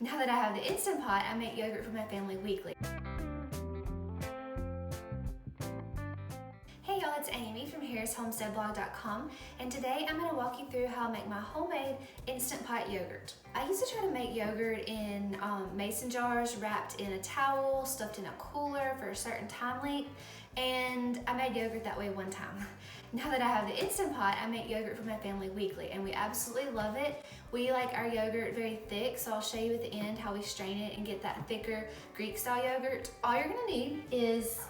Now that I have the Instant Pot, I make yogurt for my family weekly. Hey y'all, it's Amy from harrishomesteadblog.com, and today I'm going to walk you through how I make my homemade Instant Pot yogurt. I used to try to make yogurt in mason jars, wrapped in a towel, stuffed in a cooler for a certain time length, and I made yogurt that way one time. Now that I have the Instant Pot, I make yogurt for my family weekly, and we absolutely love it. We like our yogurt very thick, so I'll show you at the end how we strain it and get that thicker Greek-style yogurt. All you're gonna need is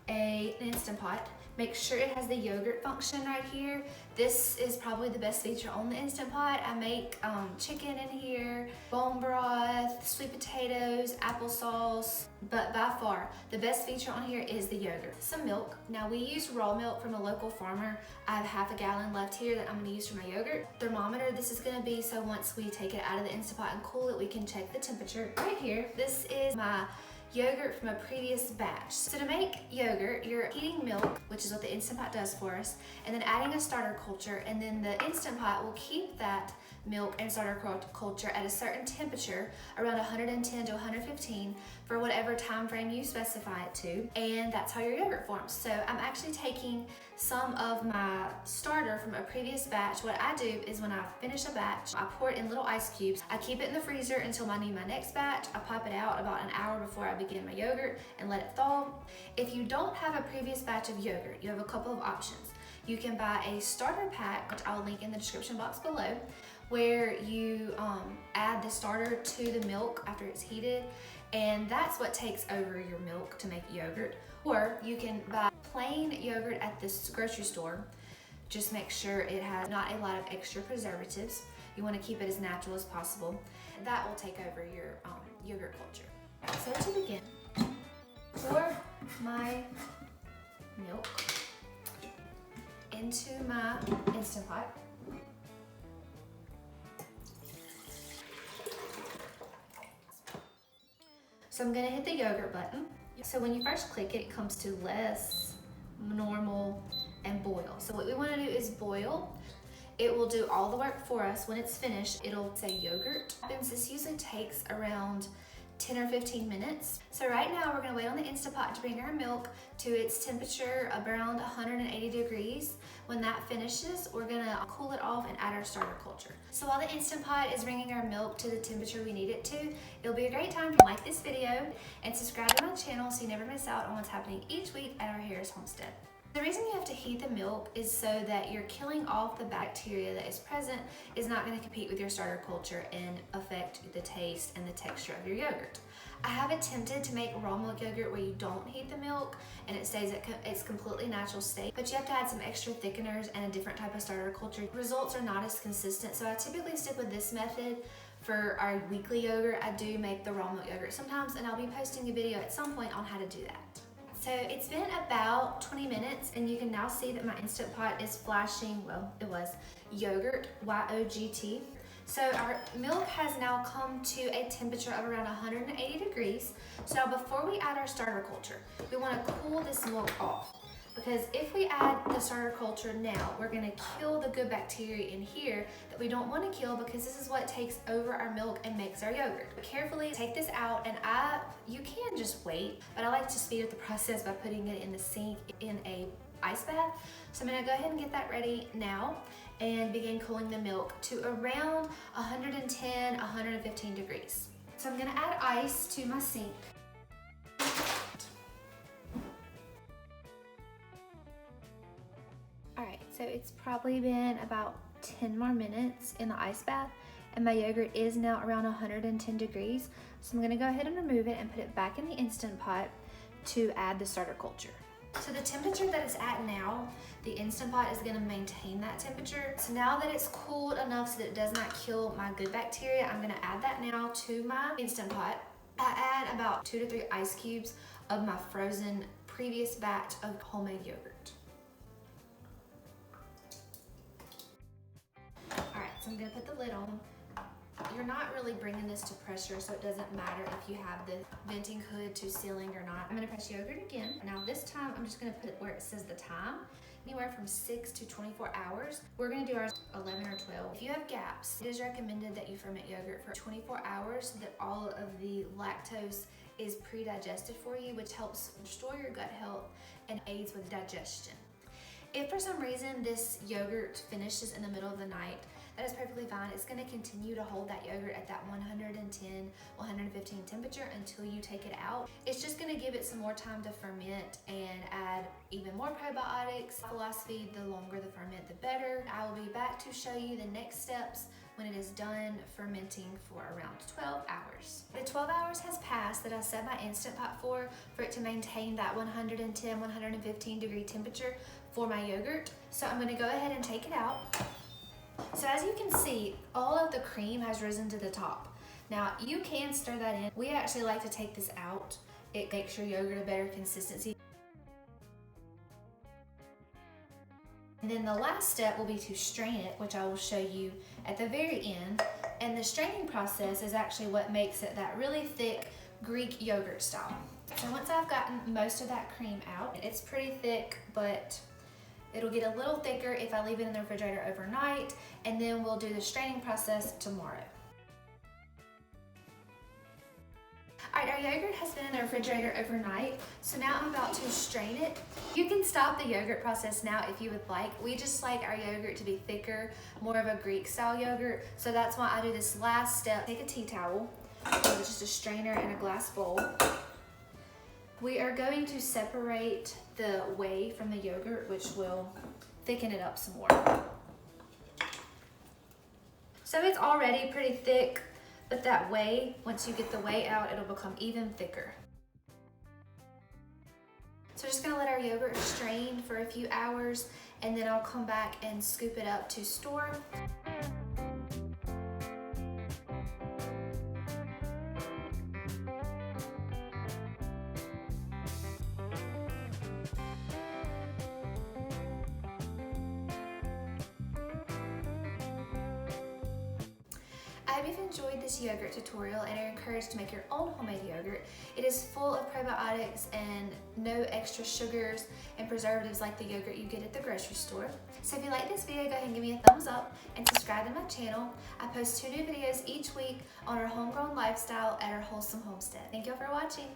an Instant Pot. Make sure it has the yogurt function right here. This is probably the best feature on the Instant Pot. I make chicken in here, bone broth, sweet potatoes, applesauce, but by far, the best feature on here is the yogurt. Some milk. Now we use raw milk from a local farmer. I have half a gallon left here that I'm gonna use for my yogurt. Thermometer, this is gonna be so once we take it out of the Instant Pot and cool it, we can check the temperature. Right here, this is my yogurt from a previous batch. So to make yogurt, you're heating milk, which is what the Instant Pot does for us, and then adding a starter culture, and then the Instant Pot will keep that milk and starter culture at a certain temperature, around 110 to 115, for whatever time frame you specify it to, and that's how your yogurt forms. So I'm actually taking some of my starter from a previous batch. What I do is when I finish a batch, I pour it in little ice cubes. I keep it in the freezer until I need my next batch. I pop it out about an hour before I begin my yogurt and let it thaw. If you don't have a previous batch of yogurt, you have a couple of options. You can buy a starter pack, which I'll link in the description box below, where you add the starter to the milk after it's heated, and that's what takes over your milk to make yogurt. Or you can buy plain yogurt at the grocery store. Just make sure it has not a lot of extra preservatives. You want to keep it as natural as possible. That will take over your yogurt culture. So to begin, pour my milk into my Instant Pot. So I'm gonna hit the yogurt button. So when you first click it, it comes to less, normal, and boil. So what we wanna do is boil. It will do all the work for us. When it's finished, it'll say yogurt. This usually takes around 10 or 15 minutes. So right now we're gonna wait on the Instant Pot to bring our milk to its temperature around 180 degrees. When that finishes, we're gonna cool it off and add our starter culture. So while the Instant Pot is bringing our milk to the temperature we need it to, it'll be a great time to like this video and subscribe to my channel so you never miss out on what's happening each week at our Harris Homestead. The reason you have to heat the milk is so that you're killing off the bacteria that is present is not going to compete with your starter culture and affect the taste and the texture of your yogurt. I have attempted to make raw milk yogurt where you don't heat the milk and it stays at its completely natural state, but you have to add some extra thickeners and a different type of starter culture. Results are not as consistent, so I typically stick with this method. For our weekly yogurt, I do make the raw milk yogurt sometimes, and I'll be posting a video at some point on how to do that. So it's been about 20 minutes, and you can now see that my Instant Pot is flashing, well, it was yogurt, Y-O-G-T. So our milk has now come to a temperature of around 180 degrees. So now before we add our starter culture, we want to cool this milk off. Because if we add the starter culture now, we're gonna kill the good bacteria in here that we don't wanna kill, because this is what takes over our milk and makes our yogurt. But carefully take this out, and you can just wait, but I like to speed up the process by putting it in the sink in a ice bath. So I'm gonna go ahead and get that ready now and begin cooling the milk to around 110, 115 degrees. So I'm gonna add ice to my sink. Alright, so it's probably been about 10 more minutes in the ice bath, and my yogurt is now around 110 degrees. So I'm gonna go ahead and remove it and put it back in the Instant Pot to add the starter culture. So the temperature that it's at now, the Instant Pot is gonna maintain that temperature. So now that it's cooled enough so that it does not kill my good bacteria, I'm gonna add that now to my Instant Pot. I add about 2 to 3 ice cubes of my frozen previous batch of homemade yogurt. So I'm gonna put the lid on. You're not really bringing this to pressure, so it doesn't matter if you have the venting hood to ceiling or not. I'm gonna press yogurt again. Now this time I'm just gonna put it where it says the time. anywhere from 6 to 24 hours. We're gonna do ours 11 or 12. If you have gaps, it is recommended that you ferment yogurt for 24 hours so that all of the lactose is pre-digested for you, which helps restore your gut health and aids with digestion. If for some reason this yogurt finishes in the middle of the night, that is perfectly fine. It's gonna continue to hold that yogurt at that 110, 115 temperature until you take it out. It's just gonna give it some more time to ferment and add even more probiotics. Philosophy, the longer the ferment, the better. I will be back to show you the next steps when it is done fermenting for around 12 hours. The 12 hours has passed that I set my Instant Pot for it to maintain that 110, 115 degree temperature for my yogurt. So I'm gonna go ahead and take it out. So as you can see, all of the cream has risen to the top. Now you can stir that in. We actually like to take this out. It makes your yogurt a better consistency. And then the last step will be to strain it, which I will show you at the very end. And the straining process is actually what makes it that really thick Greek yogurt style. So once I've gotten most of that cream out, it's pretty thick, but it'll get a little thicker if I leave it in the refrigerator overnight, and then we'll do the straining process tomorrow. All right, our yogurt has been in the refrigerator overnight, so now I'm about to strain it. You can stop the yogurt process now if you would like. We just like our yogurt to be thicker, more of a Greek style yogurt, so that's why I do this last step. Take a tea towel, with just a strainer and a glass bowl. We are going to separate the whey from the yogurt, which will thicken it up some more. So it's already pretty thick, but that whey, once you get the whey out, it'll become even thicker. So we're just gonna let our yogurt strain for a few hours, and then I'll come back and scoop it up to store. I hope you've enjoyed this yogurt tutorial and are encouraged to make your own homemade yogurt. It is full of probiotics and no extra sugars and preservatives like the yogurt you get at the grocery store. So if you like this video, go ahead and give me a thumbs up and subscribe to my channel. I post 2 new videos each week on our homegrown lifestyle at our Wholesome Homestead. Thank you all for watching.